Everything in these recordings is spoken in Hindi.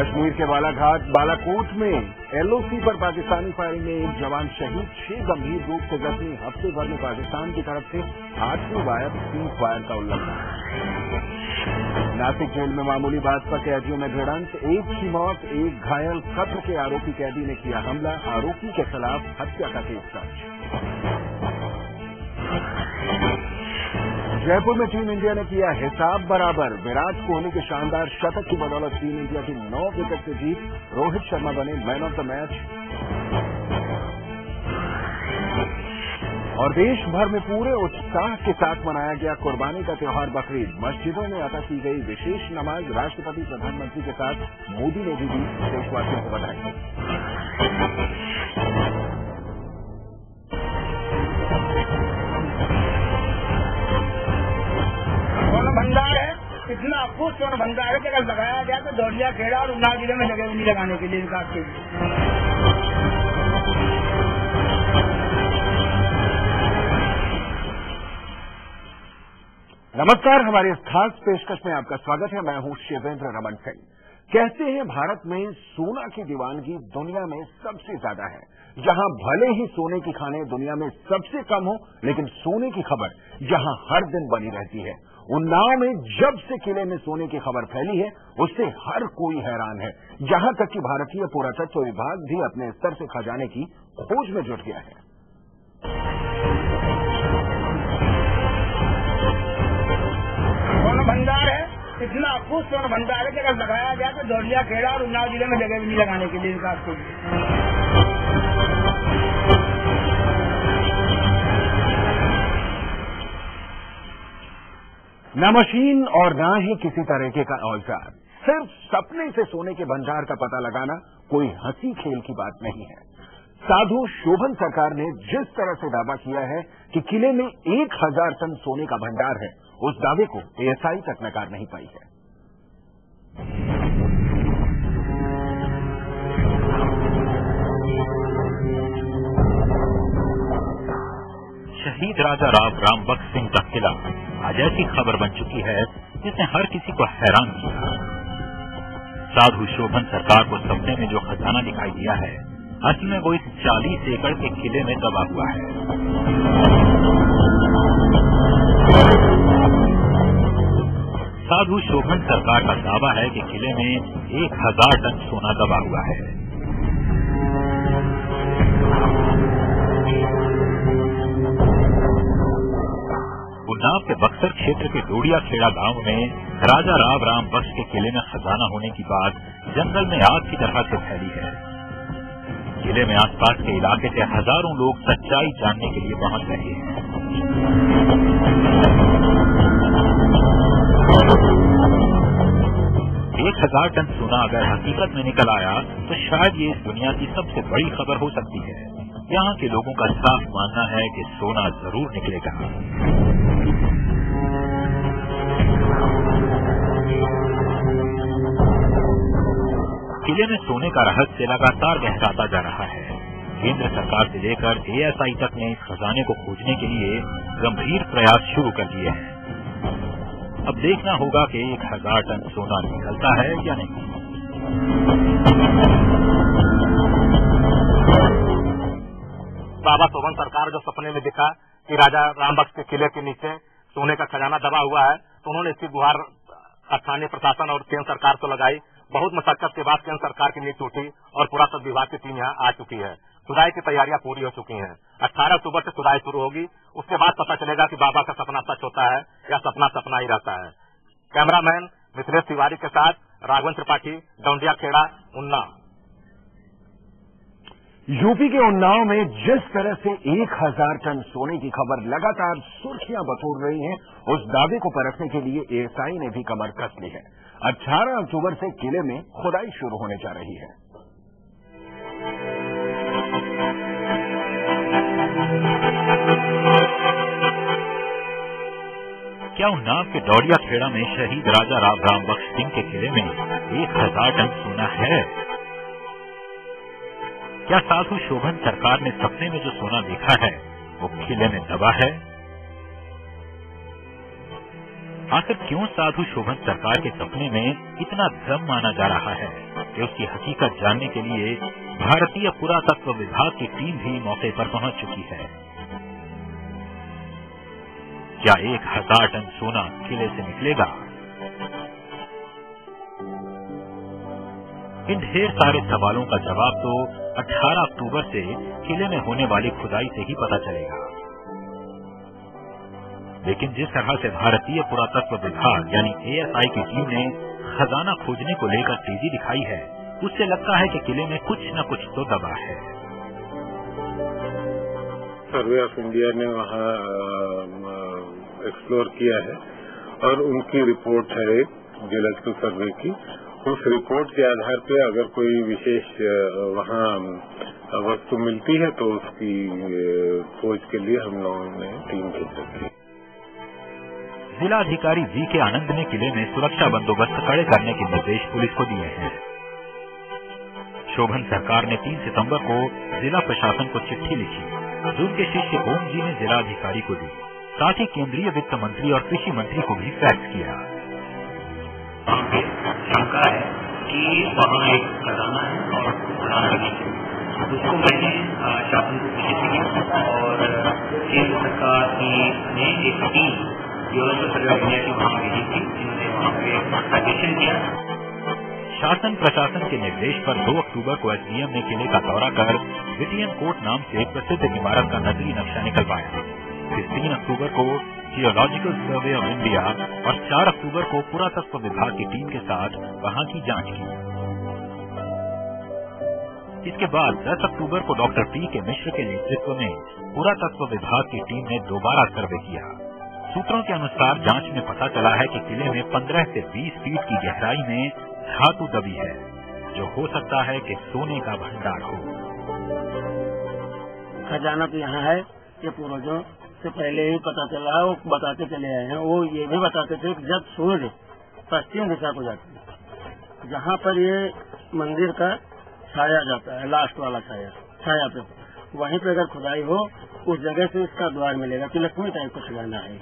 कश्मीर के बालाकोट में एलओसी पर पाकिस्तानी फायरिंग में एक जवान शहीद, 6 गंभीर रूप से जख्मी। हफ्ते भर में पाकिस्तान की तरफ से 8वीं बार सीज फायर का उल्लंघन। नासिक जेल में मामूली बात पर कैदियों में भिड़ंत, एक की मौत, एक घायल। कत्ल के आरोपी कैदी ने किया हमला, आरोपी के खिलाफ हत्या का केस दर्ज। जयपुर में टीम इंडिया ने किया हिसाब बराबर, विराट कोहली के शानदार शतक की बदौलत टीम इंडिया की 9 विकेट से जीत, रोहित शर्मा बने मैन ऑफ द मैच। और देश भर में पूरे उत्साह के साथ मनाया गया कुर्बानी का त्योहार बकरीद। मस्जिदों में अदा की गई विशेष नमाज, राष्ट्रपति प्रधानमंत्री के साथ मोदी ने भी दी देशवासियों को बधाई। भंडार है, इतना अफसोस स्वर्ण भंडार है कि अगर लगाया गया तो दौड़िया खेड़ा और उन्नाव जिले में जगह नहीं लगाने के लिए विकास के लिए। नमस्कार, हमारे इस खास पेशकश में आपका स्वागत है। मैं हूं शिवेंद्र रमन सिंह। कहते हैं भारत में सोना की दीवानगी दुनिया में सबसे ज्यादा है। जहां भले ही सोने की खानें दुनिया में सबसे कम हो, लेकिन सोने की खबर जहां हर दिन बनी रहती है। उन्नाव में जब से किले में सोने की खबर फैली है, उससे हर कोई हैरान है। जहां तक कि भारतीय पुरातत्व विभाग भी अपने स्तर से खजाने की खोज में जुट गया है। स्वर्ण भंडार है, इतना अफसोस स्वर्ण भंडार है कि अगर लगाया गया तो दौड़िया खेड़ा और उन्नाव जिले में जगह नहीं लगाने के लिए विकास के लिए। न मशीन और न ही किसी तरीके का औजार, सिर्फ सपने से सोने के भंडार का पता लगाना कोई हंसी खेल की बात नहीं है। साधु शोभन सरकार ने जिस तरह से दावा किया है कि किले में 1000 टन सोने का भंडार है, उस दावे को एएसआई तक नकार नहीं पाई है। शहीद राजा राम बख्श सिंह का किला आज ऐसी खबर बन चुकी है जिसने हर किसी को हैरान किया। साधु शोभन सरकार को सपने में जो खजाना दिखाई दिया है, असल में वो इस 40 एकड़ के किले में दबा हुआ है। साधु शोभन सरकार का दावा है कि किले में 1000 टन सोना दबा हुआ है। उन्नाव के बक्सर क्षेत्र के डोडिया खेड़ा गांव में राजा राम बख्श के किले में खजाना होने की बात जंगल में आग की तरह से फैली है। किले में आसपास के इलाके से हजारों लोग सच्चाई जानने के लिए पहुंच रहे हैं। 1000 टन सोना अगर हकीकत में निकल आया तो शायद ये इस दुनिया की सबसे बड़ी खबर हो सकती है। यहाँ के लोगों का साफ मानना है कि सोना जरूर निकलेगा। किले में सोने का रहस्य लगातार गहराता जा रहा है। केंद्र सरकार से लेकर एएसआई तक ने इस खजाने को खोजने के लिए गंभीर प्रयास शुरू कर दिए हैं। अब देखना होगा कि 1000 टन सोना निकलता है या नहीं। बाबा शोभन सरकार जो सपने में दिखा कि राजा राम बख्श के किले के नीचे सोने का खजाना दबा हुआ है, तो उन्होंने इसकी गुहार स्थानीय प्रशासन और केंद्र सरकार को लगाई। बहुत मशक्कत के बाद केंद्र सरकार की नींद टूटी और पुरातत्व विभाग की टीम यहाँ आ चुकी है। खुदाई की तैयारियां पूरी हो चुकी हैं। 18 अक्टूबर से खुदाई शुरू होगी। उसके बाद पता चलेगा कि बाबा का सपना सच होता है या सपना सपना ही रहता है। कैमरामैन मिथिलेश तिवारी के साथ राघवन त्रिपाठी, डोंडिया खेड़ा, उन्नाव। यूपी के उन्नाव में जिस तरह से 1000 टन सोने की खबर लगातार सुर्खियां बटोर रही है, उस दावे को परखने के लिए एएसआई ने भी कमर कस ली है। 18 अक्टूबर से किले में खुदाई शुरू होने जा रही है। क्या उन्नाव के डोडिया खेड़ा में शहीद राजा राम बख्श सिंह के किले में 1000 टन सोना है? क्या साधु शोभन सरकार ने सपने में जो सोना देखा है वो किले में दबा है? आखिर क्यों साधु शोभन सरकार के सपने में इतना दम माना जा रहा है? कि उसकी हकीकत जानने के लिए भारतीय पुरातत्व विभाग की टीम भी मौके पर पहुंच चुकी है। क्या 1000 टन सोना किले से निकलेगा? इन ढेर सारे सवालों का जवाब तो 18 अक्टूबर से किले में होने वाली खुदाई से ही पता चलेगा। लेकिन जिस तरह से भारतीय पुरातत्व विभाग यानी ASI की टीम ने खजाना खोजने को लेकर तेजी दिखाई है, उससे लगता है कि किले में कुछ न कुछ तो दबा है। सर्वे ऑफ इंडिया ने वहाँ एक्सप्लोर किया है और उनकी रिपोर्ट है जियोलॉजिकल सर्वे की। उस रिपोर्ट के आधार पर अगर कोई विशेष वहाँ वस्तु मिलती है तो उसकी खोज के लिए हम लोगों ने टीम भेज सकती है। जिलाधिकारी VK आनंद ने किले में सुरक्षा बंदोबस्त कड़े करने के निर्देश पुलिस को दिए हैं। शोभन सरकार ने 3 सितंबर को जिला प्रशासन को चिट्ठी लिखी जो उनके शिष्य ओम जी ने जिलाधिकारी को दी। साथ ही केंद्रीय वित्त मंत्री और कृषि मंत्री को भी फैक्स किया। शंका है कि वहाँ एक खजाना है और उसको मैंने शासन को चिट्ठी किया और केंद्र सरकार ने एक team geological survey of India की वहाँ भेजी थी, जिन्होंने वहाँ पे सर्वेक्षण किया। शासन प्रशासन के निर्देश पर 2 अक्टूबर को SDM ने किले का दौरा कर विटियन कोट नाम से प्रसिद्ध इमारत का नजरी नक्शा निकलवाया। फिर 3 अक्टूबर को जियोलॉजिकल सर्वे ऑफ इंडिया और 4 अक्टूबर को पुरातत्व विभाग की टीम के साथ वहां की जांच की। इसके बाद 10 अक्टूबर को डॉक्टर PK मिश्र के नेतृत्व में पुरातत्व विभाग की टीम ने दोबारा सर्वे किया। सूत्रों के अनुसार जांच में पता चला है कि किले में 15 से 20 फीट की गहराई में धातु दबी है, जो हो सकता है कि सोने का भंडार हो। खजाना तो यहाँ है, ये पूर्वजों से पहले ही पता चला है, वो बताते चले आए हैं। वो ये भी बताते थे कि जब सूर्य पश्चिम दिशा को जाती है, जहाँ पर ये मंदिर का छाया जाता है, लास्ट वाला छाया पे, वहीं पे अगर खुदाई हो उस जगह से इसका द्वार मिलेगा कि लक्ष्मी टाइप का खजाना है।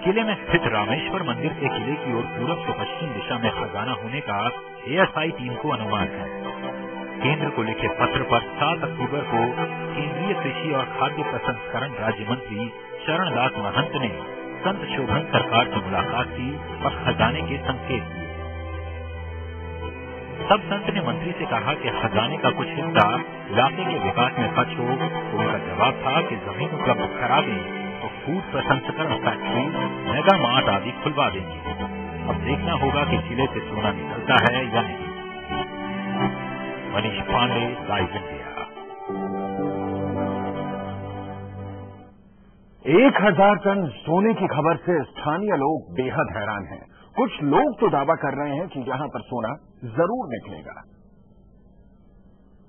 किले में स्थित रामेश्वर मंदिर के किले की ओर पूरब से पश्चिम दिशा में खजाना होने का ASI टीम को अनुमान है। केंद्र को लिखे पत्र पर 7 अक्टूबर को केंद्रीय कृषि और खाद्य प्रसंस्करण राज्य मंत्री शरणदास महंत ने संत शोभन सरकार से मुलाकात की और खजाने के संकेत दिए। तब संत ने मंत्री से कहा कि खजाने का कुछ हिस्सा इलाके के विकास में खर्च हो, तो उनका जवाब था कि जमीन उपलब्ध करा दें तो फूड प्रसंस्करण फैक्ट्री, मेगा मार्ट आदि खुलवा देंगे। अब देखना होगा कि किले से सोना निकलता है या नहीं। Manish Pandey, live India. 1000 ton सोने की खबर से स्थानीय लोग बेहद हैरान हैं। कुछ लोग तो दावा कर रहे हैं कि यहाँ पर सोना जरूर निकलेगा।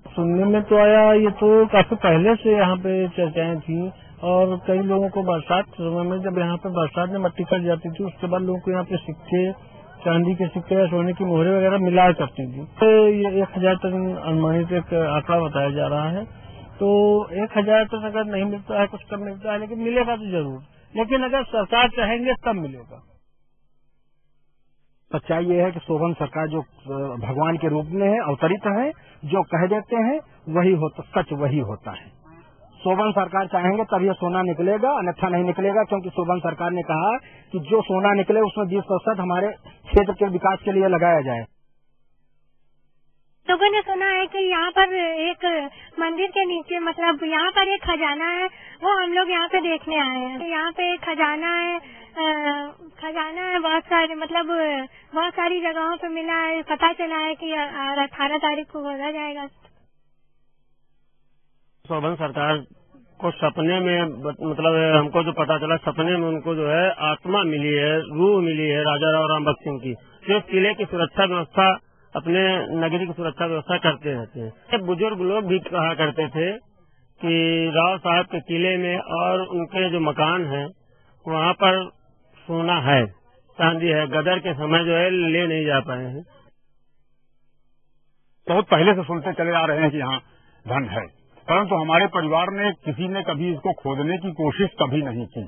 सुनने में तो आया, ये तो काफी पहले से यहाँ पे चर्चाएं थी और कई लोगों को बरसात के समय में जब यहाँ पे बरसात में मट्टी फट जाती थी, उसके बाद लोगों को यहाँ पे सिक्के, चांदी के सिक्के या सोने की मोहरें वगैरह मिलाया करती थी। तो ये 1000 टन अनुमानित एक आंकड़ा बताया जा रहा है। तो 1000 टन अगर नहीं मिलता है, कुछ कम मिलता है, लेकिन मिलेगा तो जरूर। लेकिन अगर सरकार चाहेंगे तब मिलेगा। सच्चाई ये है कि शोभन सरकार जो भगवान के रूप में है, अवतरित है, जो कह देते हैं वही होता, सच वही होता है। शोभन सरकार चाहेंगे तब ये सोना निकलेगा, अन्यथा नहीं निकलेगा, क्योंकि शोभन सरकार ने कहा कि जो सोना निकले उसमें 20% हमारे क्षेत्र के विकास के लिए लगाया जाए। लोगों ने सुना है कि यहाँ पर एक मंदिर के नीचे, मतलब यहाँ पर एक खजाना है, वो हम लोग यहाँ पे देखने आए हैं। यहाँ पे एक खजाना है बहुत सारे, मतलब बहुत सारी जगहों पे मिला है। पता चला है कि 18 तारीख को खोदा जाएगा। शोभन सरकार को सपने में, मतलब हमको जो पता चला, सपने में उनको जो है आत्मा मिली है, रूह मिली है राजा राम बख्श सिंह की, जो किले की सुरक्षा व्यवस्था, अपने नगरी की सुरक्षा व्यवस्था करते रहते हैं। बुजुर्ग लोग भी कहा करते थे कि राव साहब के किले में और उनके जो मकान है वहाँ पर सोना है, चांदी है, गदर के समय जो है ले नहीं जा पाए हैं। बहुत पहले से सुनते चले आ रहे हैं कि यहाँ धन है, परंतु हमारे परिवार ने किसी ने कभी इसको खोदने की कोशिश कभी नहीं की,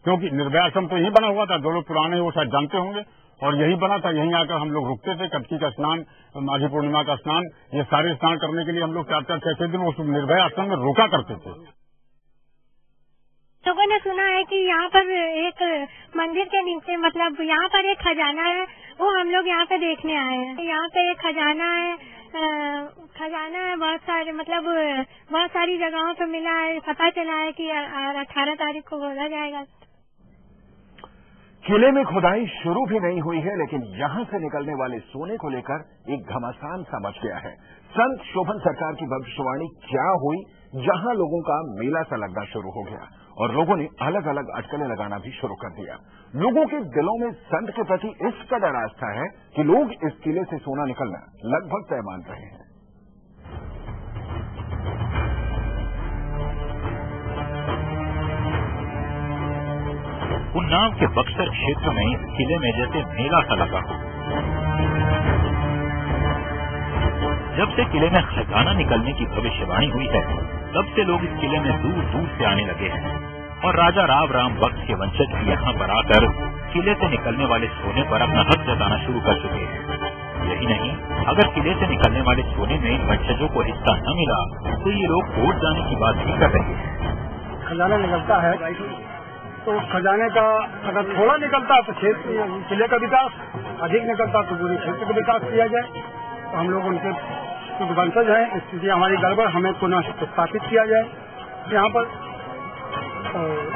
क्योंकि निर्भय आश्रम तो यही बना हुआ था। जो लोग पुराने वो शायद जानते होंगे, और यही बना था, यहीं आकर हम लोग रुकते थे। कटकी का स्नान, माघी पूर्णिमा का स्नान, ये सारे स्नान करने के लिए हम लोग 4-4, 6-6 दिन उस निर्भय आश्रम में रुका करते थे। लोगों ने सुना है कि यहाँ पर एक मंदिर के नीचे मतलब यहाँ पर एक खजाना है, वो हम लोग यहाँ पे देखने आए हैं। यहाँ पे एक खजाना है, बहुत सारे मतलब बहुत सारी जगहों पे मिला है। पता चला है कि 18 तारीख को बोला जाएगा। किले में खुदाई शुरू भी नहीं हुई है, लेकिन यहां से निकलने वाले सोने को लेकर एक घमासान सा मच गया है। संत शोभन सरकार की भविष्यवाणी क्या हुई, जहां लोगों का मेला सा लगना शुरू हो गया और लोगों ने अलग अलग अटकलें लगाना भी शुरू कर दिया। लोगों के दिलों में संत के प्रति इस कदर आस्था है कि लोग इस किले से सोना निकलना लगभग तय मान रहे हैं। उन्नाव के बक्सर क्षेत्र में इस किले में जैसे मेला सा लगा हो। जब से किले में खजाना निकलने की भविष्यवाणी हुई है, तब से लोग इस किले में दूर दूर से आने लगे हैं और राजा राम बख्श के वंशज भी यहाँ पर आकर किले से निकलने वाले सोने पर अपना हक जताना शुरू कर चुके हैं। यही नहीं, अगर किले से निकलने वाले सोने में इन वंशजों को हिस्सा न मिला तो ये लोग कोर्ट जाने की बात भी कर रहे हैं। खजाना निकलता है तो खजाने का अगर थोड़ा निकलता तो क्षेत्र किले का विकास, अधिक निकलता तो पूरे क्षेत्र का विकास किया जाए। तो हम लोग उनके वंशज हैं, स्थिति हमारी गड़बड़, हमें पुनः स्थापित किया जाए, यहाँ पर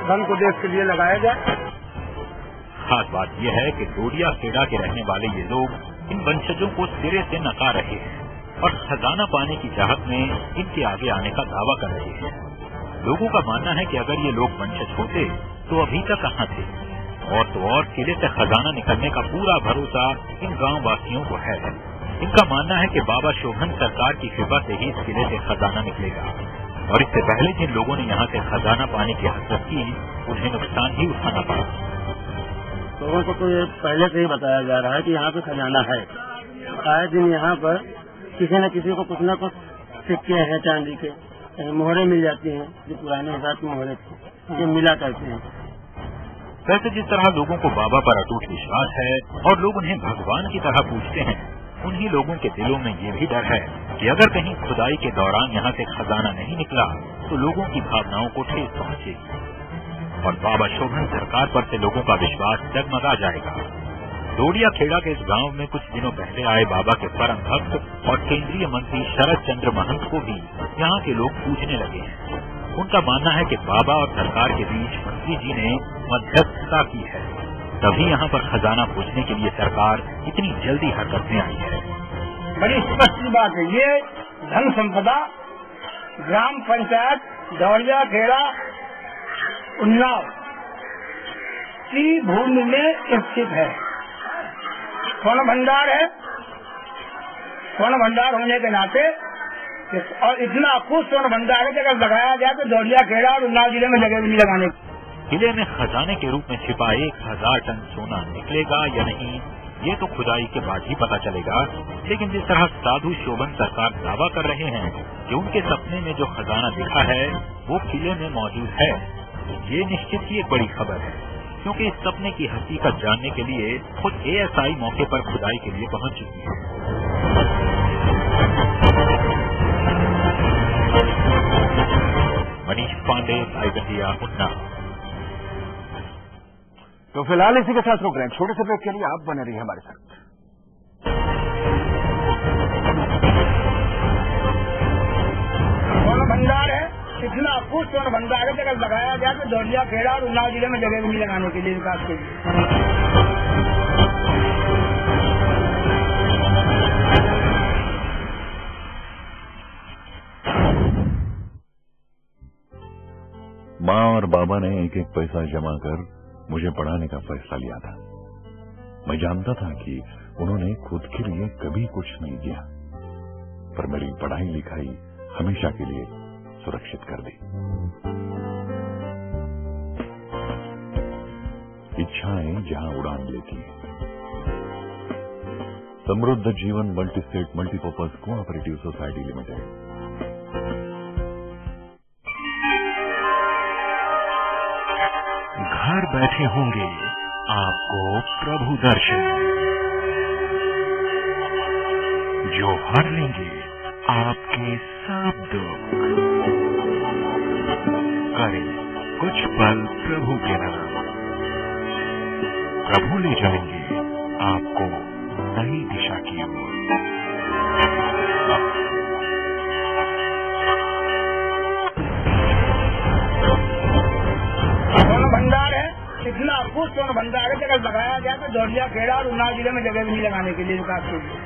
धन को देश के लिए लगाया जाए। खास बात यह है कि डोडिया खेड़ा के रहने वाले ये लोग इन वंशजों को सिरे से नकार रहे हैं और खजाना पाने की चाहत में इनके आगे आने का दावा कर रहे हैं। लोगों का मानना है कि अगर ये लोग वंशज होते तो अभी तक कहाँ थे, और तो और किले से खजाना निकलने का पूरा भरोसा इन गांव वासियों को है। इनका मानना है कि बाबा शोभन सरकार की कृपा से ही इस किले से खजाना निकलेगा और इससे पहले जिन लोगों ने यहाँ से खजाना पाने की हसरत की, उन्हें नुकसान ही उठाना पड़ा। लोगों को तो ये पहले से ही बताया जा रहा है कि यहाँ पे खजाना है। आए दिन यहाँ पर किसी न किसी को कुछ न कुछ सिक्के हैं चांदी के, मोहरे मिल जाती हैं, जो पुराने हिसाब के मोहरे थे, ये मिला करते हैं। वैसे जिस तरह लोगों को बाबा पर अटूट विश्वास है और लोग उन्हें भगवान की तरह पूजते हैं, उन्हीं लोगों के दिलों में ये भी डर है कि अगर कहीं खुदाई के दौरान यहाँ से खजाना नहीं निकला तो लोगों की भावनाओं को ठेस पहुंचेगी और बाबा शोभन सरकार पर से लोगों का विश्वास डगमगा जाएगा। डोडिया खेड़ा के इस गांव में कुछ दिनों पहले आए बाबा के परम भक्त और केंद्रीय मंत्री शरद चंद्र महंत को भी यहाँ के लोग पूछने लगे हैं। उनका मानना है कि बाबा और सरकार के बीच मंत्री जी ने मध्यस्थता की है, तभी यहाँ पर खजाना पूछने के लिए सरकार इतनी जल्दी हरकत में आई है। बड़ी स्पष्ट बात है, ये धन संपदा ग्राम पंचायत डोडिया खेड़ा उन्नाव की भूमि में स्थित है। स्वर्ण भंडार है, स्वर्ण भंडार होने के नाते और इतना कुछ स्वर्ण भंडार है कि अगर लगाया जाए तो डोडिया खेड़ा और उन्नाव जिले में जगह भी नहीं लगाने। किले में खजाने के रूप में छिपा 1000 टन सोना निकलेगा या नहीं, ये तो खुदाई के बाद ही पता चलेगा। लेकिन जिस तरह साधु शोभन सरकार दावा कर रहे हैं कि उनके सपने में जो खजाना दिखा है वो किले में मौजूद है, ये निश्चित ही एक बड़ी खबर है, क्योंकि इस सपने की हकीकत जानने के लिए खुद ASI मौके पर खुदाई के लिए पहुंच चुकी है। Manish Pandey, cyber India, Unnao. तो फिलहाल इसी के साथ रुक रहे हैं। छोटे से ब्रेक के लिए आप बने रहिए हमारे साथ। स्वर्ण भंडार है, इतना कुछ स्वर्ण भंडार है कि अगर लगाया जाए तो डोडिया खेड़ा और उन्नाव जिले में जगह भी नहीं लगाने के लिए विकास के लिए। माँ और बाबा ने एक एक पैसा जमा कर मुझे पढ़ाने का फैसला लिया था। मैं जानता था कि उन्होंने खुद के लिए कभी कुछ नहीं किया, पर मेरी पढ़ाई लिखाई हमेशा के लिए सुरक्षित कर दी। इच्छाएं जहां उड़ान लेती हैं। समृद्ध जीवन multi state multipurpose cooperative society limited. घर बैठे होंगे आपको प्रभु दर्शन, जो हर लेंगे आपके सब दुख। करें कुछ पल प्रभु के नाम, प्रभु ले जाएंगे आपको नई दिशा की ओर। सोना भंडार है, इतना कुछ सोना भंडार है कि अगर लगाया जाए तो दौड़िया खेड़ा और उन्नाव जिले में जगह भी नहीं लगाने के लिए विकास के लिए।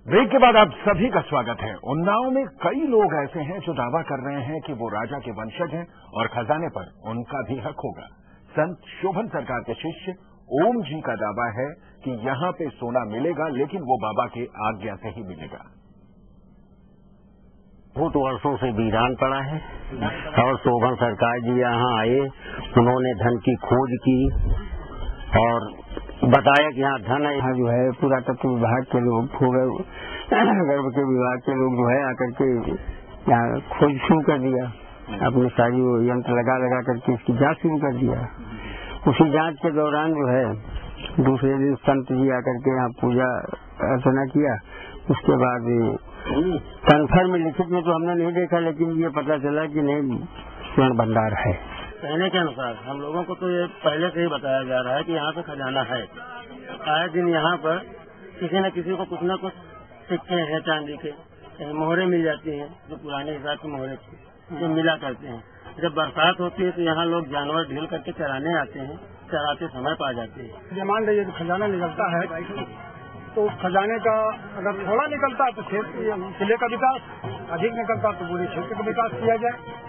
ब्रेक के बाद आप सभी का स्वागत है। उन्नाव में कई लोग ऐसे हैं जो दावा कर रहे हैं कि वो राजा के वंशज हैं और खजाने पर उनका भी हक होगा। संत शोभन सरकार के शिष्य ओम जी का दावा है कि यहां पे सोना मिलेगा, लेकिन वो बाबा के आज्ञा से ही मिलेगा। बहुत वर्षों से वीरान पड़ा है और शोभन सरकार जी यहाँ आए, उन्होंने धन की खोज की और बताया कि यहाँ धन है। यहाँ जो है पुरातत्व विभाग के लोग हो गए, गर्भ के विभाग के लोग जो है आकर के यहाँ खोज शुरू कर दिया, अपने सारी वो यंत्र लगा लगा करके इसकी जांच शुरू कर दिया। उसी जांच के दौरान जो है दूसरे दिन संत जी आकर के यहाँ पूजा अर्चना किया। उसके बाद कन्फर्म लिखित में तो हमने नहीं देखा, लेकिन ये पता चला कि नहीं स्वर्ण भंडार है। कहने के अनुसार हम लोगों को तो ये पहले से ही बताया जा रहा है कि यहाँ पे खजाना है। आए दिन यहाँ पर किसी न किसी को कुछ न कुछ सिक्के हैं चांदी के, मोहरे मिल जाती हैं जो पुराने हिसाब के मोहरे थे जो मिला करते हैं। जब बरसात होती है तो यहाँ लोग जानवर ढील करके चराने आते हैं, चराते समय पा जाते हैं। मान लीजिए खजाना निकलता है तो खजाने का अगर थोड़ा निकलता है तो किले का विकास, अधिक निकलता तो पूरे क्षेत्र का विकास किया जाए।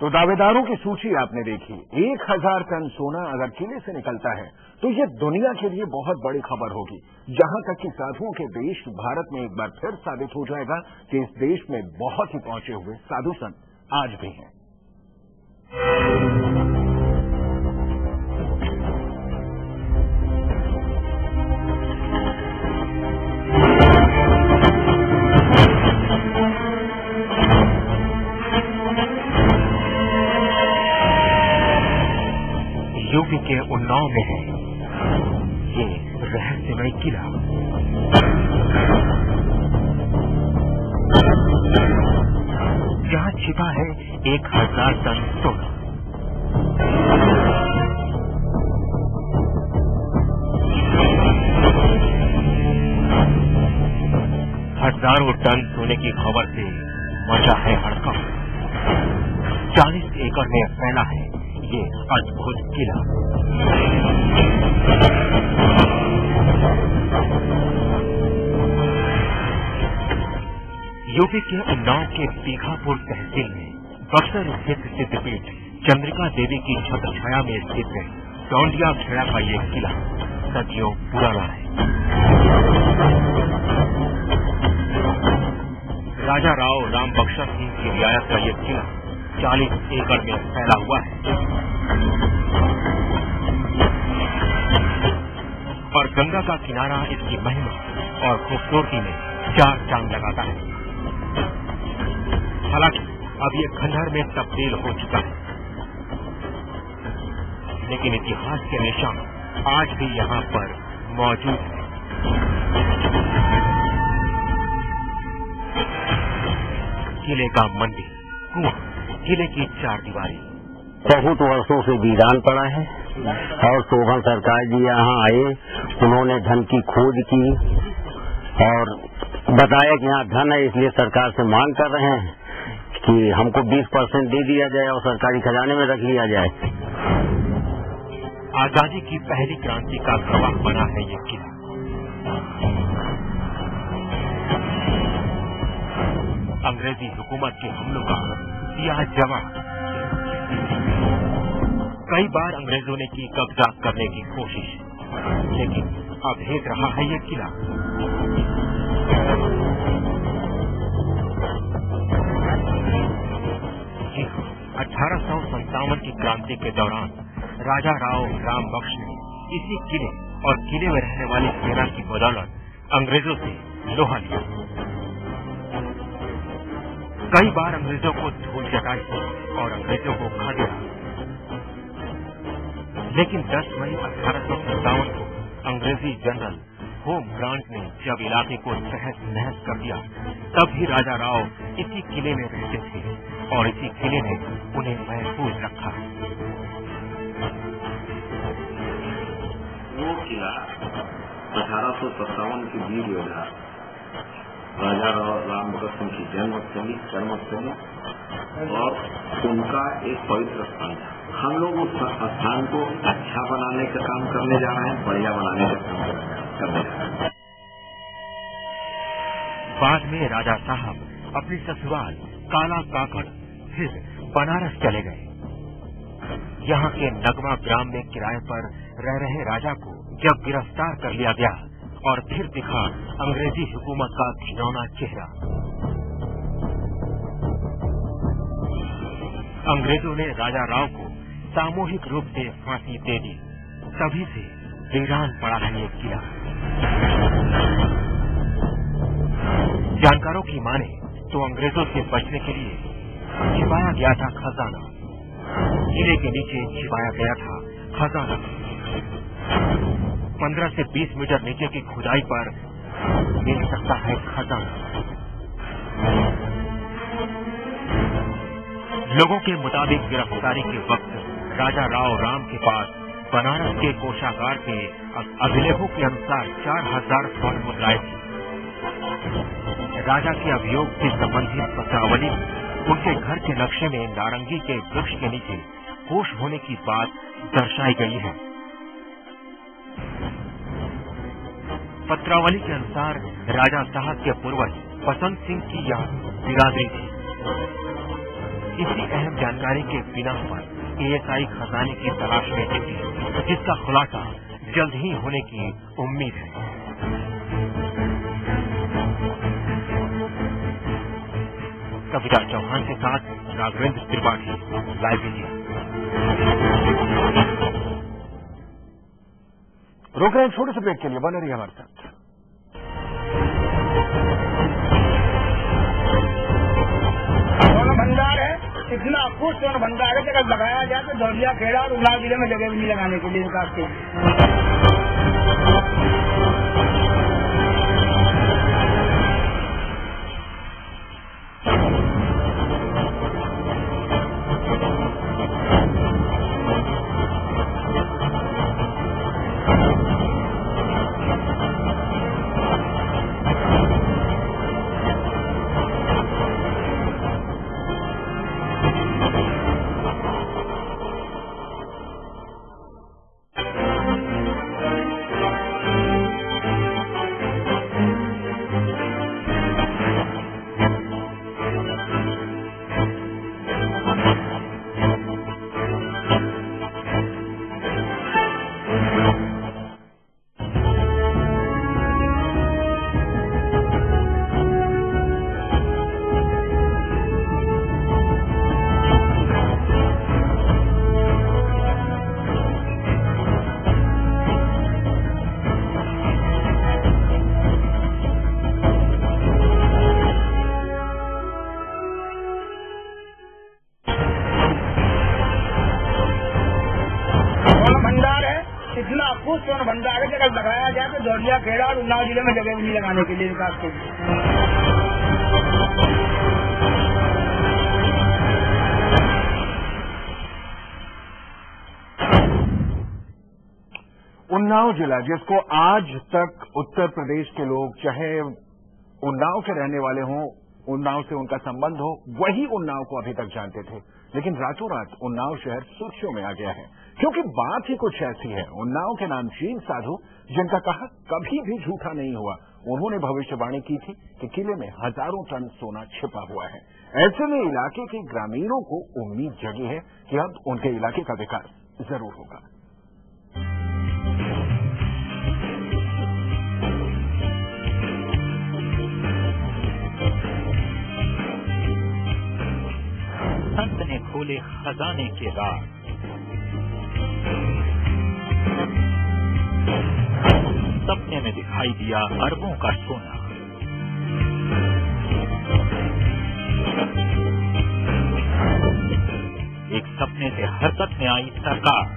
तो दावेदारों की सूची आपने देखी। 1000 टन सोना अगर किले से निकलता है तो ये दुनिया के लिए बहुत बड़ी खबर होगी। जहां तक कि साधुओं के देश भारत में एक बार फिर साबित हो जाएगा कि इस देश में बहुत ही पहुंचे हुए साधु संत आज भी हैं। यूपी के उन्नाव में है ये रहस्यमय किला। जहां छिपा है 1000 टन सोना। हजारों टन सोने की खबर से मचा है हड़कंप। 40 एकड़ में फैला है ये अद्भुत किला। यूपी के उन्नाव के बीघापुर तहसील में बक्सर स्थित सिद्धपीठ चंद्रिका देवी की छत्र छाया में स्थित है टोंडिया खेड़ा का ये किला सदियों पुराना है। राजा राव राम बख्शा सिंह की रियायत का ये किला 40 एकड़ में फैला हुआ है और गंगा का किनारा इसकी महिमा और खूबसूरती में 4 चांद लगाता है। हालांकि अब ये खंडहर में तब्दील हो चुका है, लेकिन इतिहास के निशान आज भी यहाँ पर मौजूद है। किले का मंदिर, कुआं, किले की 4 दीवारी बहुत वर्षों से वीरान पड़ा है और शोभन सरकार जी यहाँ आए, उन्होंने धन की खोज की और बताया कि यहाँ धन है, इसलिए सरकार से मांग कर रहे हैं कि हमको 20% दे दिया जाए और सरकारी खजाने में रख लिया जाए। आजादी की पहली क्रांति का गवाह बना है ये किला। अंग्रेजी हुकूमत के हमलों का दिया जवाब। कई बार अंग्रेजों ने की कब्जा करने की कोशिश, लेकिन अब हेत रहा है ये किला। जी हाँ, 1857 की क्रांति के दौरान राजा राव राम बख्श ने इसी किले और किले में रहने वाली सेना की बदौलत अंग्रेजों से लोहा लिया। कई बार अंग्रेजों को धूल चटाई और अंग्रेजों को खदेड़ा, लेकिन 10 मई 1857 को अंग्रेजी जनरल होम ग्रांट ने जब इलाके को तहस नहस कर दिया, तब भी राजा राव इसी किले में रहते थे और इसी किले ने उन्हें महफूज रखा। वो किला 1857 की वीर योद्धा राजा राम भगत सिंह की जन्मस्थली कर्मस्थली और उनका एक पवित्र स्थान था। हम लोग उस स्थान को अच्छा बनाने का काम करने जा रहे हैं, बढ़िया बनाने का काम करने जा रहे हैं। बाद में राजा साहब अपनी ससुराल काला काकड़ फिर बनारस चले गए। यहाँ के नगवा ग्राम में किराए पर रह रहे राजा को जब गिरफ्तार कर लिया गया और फिर दिखा अंग्रेजी हुकूमत का घिनौना चेहरा। अंग्रेजों ने राजा राव को सामूहिक रूप से फांसी दे दी। तभी से वीरान पड़ा है ये किला। जानकारों की माने तो अंग्रेजों से बचने के लिए छिपाया गया था खजाना। किले के नीचे छिपाया गया था खजाना। 15 से 20 मीटर नीचे की खुदाई पर मिल सकता है खजाना। लोगों के मुताबिक गिरफ्तारी के वक्त राजा राव राम के पास बनारस के कोषागार के अभिलेखों के अनुसार 4000 स्वर्ण मुद्राएं थी। राजा के अभियोग से संबंधित पत्रावली उनके घर के नक्शे में नारंगी के वृक्ष के नीचे कोष होने की बात दर्शाई गई है। पत्रावली के अनुसार राजा साहब के पूर्वज बसंत सिंह की यह बिरादरी थी। इसी अहम जानकारी के बिना पर ASI खजाने की तलाश में जुटी, जिसका खुलासा जल्द ही होने की उम्मीद है। कविता चौहान के साथ राघवेंद्र त्रिपाठी, लाइव इंडिया। रोक रहे हैं छोटे से ब्रेक के लिए, बने रहिए हमारे साथ। भंडार है, इतना कुछ स्वर्ण भंडार है कि अगर लगाया जाए तो दौलिया खेड़ा और उन्नाव जिले में जगह भी नहीं लगाने के लिए विकास के। स्वर्ण भंडार है कि अगर लगाया जाए तो दौलिया खेड़ा और उन्नाव जिले में जगह भी नहीं लगाने के लिए विकास के। उन्नाव जिला, जिसको आज तक उत्तर प्रदेश के लोग, चाहे उन्नाव के रहने वाले हों, उन्नाव से उनका संबंध हो, वही उन्नाव को अभी तक जानते थे। लेकिन रातों रात उन्नाव शहर सुर्खियों में आ गया है, क्योंकि बात ही कुछ ऐसी है। उन्नाव के नामचीन साधु, जिनका कहा कभी भी झूठा नहीं हुआ, उन्होंने भविष्यवाणी की थी कि किले में हजारों टन सोना छिपा हुआ है। ऐसे में इलाके के ग्रामीणों को उम्मीद जगी है कि अब उनके इलाके का विकास जरूर होगा। संत ने खोले खजाने के राज, सपने में दिखाई दिया अरबों का सोना। के हरकत में आई सरकार।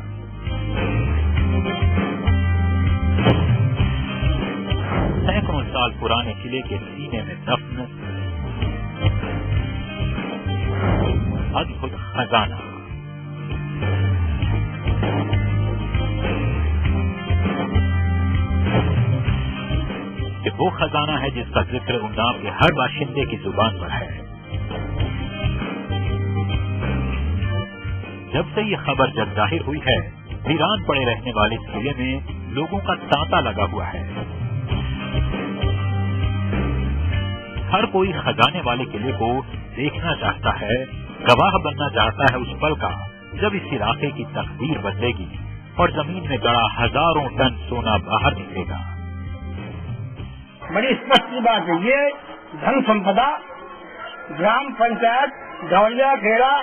सैकड़ों साल पुराने किले के सीने में दफन अद्भुत खजाना। कि वो खजाना है जिसका जिक्र उन्नाव के हर बाशिंदे की जुबान पर है। जब से ये खबर जग जाहिर हुई है, वीरान पड़े रहने वाले इस किले में लोगों का तांता लगा हुआ है। हर कोई खजाने वाले किले को देखना चाहता है, गवाह बनना चाहता है उस पल का जब इस इलाके की तकदीर बदलेगी और जमीन में गड़ा हजारों टन सोना बाहर निकलेगा। बड़ी स्पष्ट बात है, ये धन संपदा ग्राम पंचायत दौलिया खेड़ा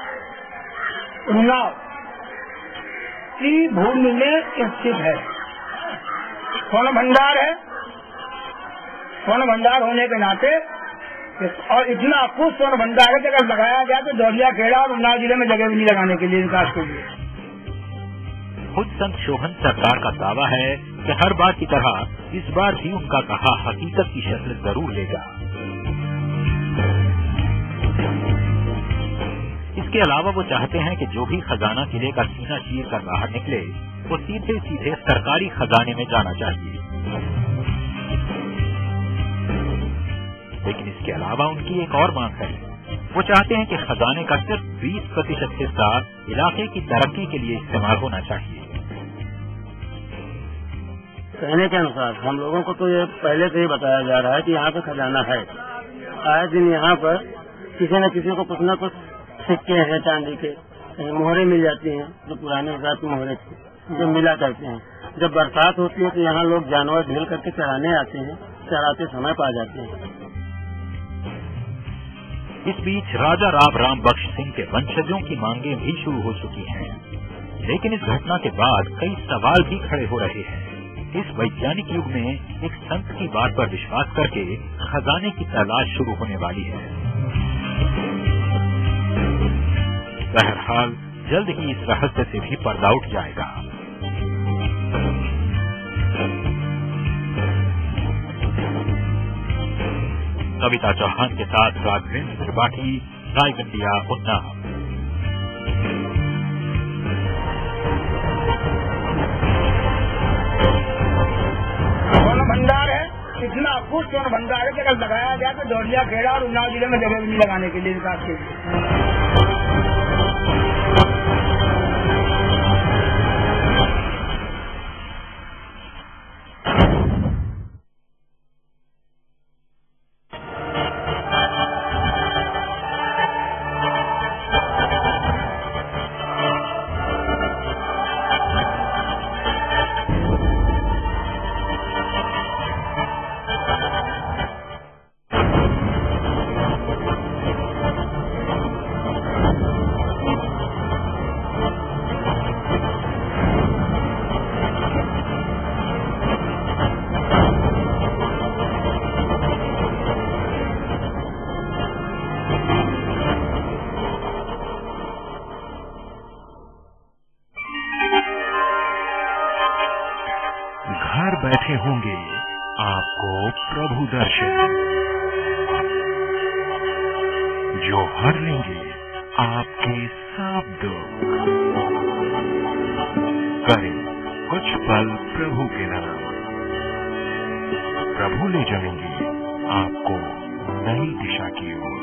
उन्नाव की भूमि में स्थित है। स्वर्ण भंडार है। स्वर्ण भंडार होने के नाते और इतना कुछ स्वर्ण भंडार है कि अगर लगाया गया तो दौलिया खेड़ा और उन्नाव जिले में जगह भी नहीं लगाने के लिए, विकास के लिए। खुद संत शोभन सरकार का दावा है कि हर बार की तरह इस बार भी उनका कहा हकीकत की शक्ल जरूर लेगा। इसके अलावा वो चाहते हैं कि जो भी खजाना किले का सीना चीर कर बाहर निकले वो सीधे सीधे सरकारी खजाने में जाना चाहिए। लेकिन इसके अलावा उनकी एक और मांग है। वो चाहते हैं कि खजाने का सिर्फ 20% हिस्सा इलाके की तरक्की के लिए इस्तेमाल होना चाहिए। कहने के अनुसार हम लोगों को तो ये पहले से ही बताया जा रहा है कि यहाँ पे खजाना है। आए दिन यहाँ पर किसी न किसी को कुछ न कुछ सिक्के हैं चांदी के, मोहरे मिल जाती हैं जो पुराने हिसाब की मोहरे थी जो मिला करते हैं। जब बरसात होती है तो यहाँ लोग जानवर ढील करके चराने आते हैं, चराते समय पा जाते हैं। इस बीच राजा राम बख्श सिंह के वंशजों की मांगें भी शुरू हो चुकी हैं, लेकिन इस घटना के बाद कई सवाल भी खड़े हो रहे हैं। इस वैज्ञानिक युग में एक संत की बात पर विश्वास करके खजाने की तलाश शुरू होने वाली है। बहरहाल जल्द ही इस रहस्य से भी पर्दा उठ जाएगा। कविता चौहान के साथ राघवेंद्र त्रिपाठी, लाइव इंडिया, उन्नाव। स्वर्ण भंडार है, इतना कुछ स्वर्ण भंडार है कि अगर लगाया गया तो दौलिया खेड़ा और उन्नाव जिले में जगह भी नहीं लगाने के लिए, विकास के लिए। बैठे होंगे आपको प्रभु दर्शन, जो हर लेंगे आपके सब दुख। करें कुछ पल प्रभु के नाम, प्रभु ले जाएंगे आपको नई दिशा की ओर।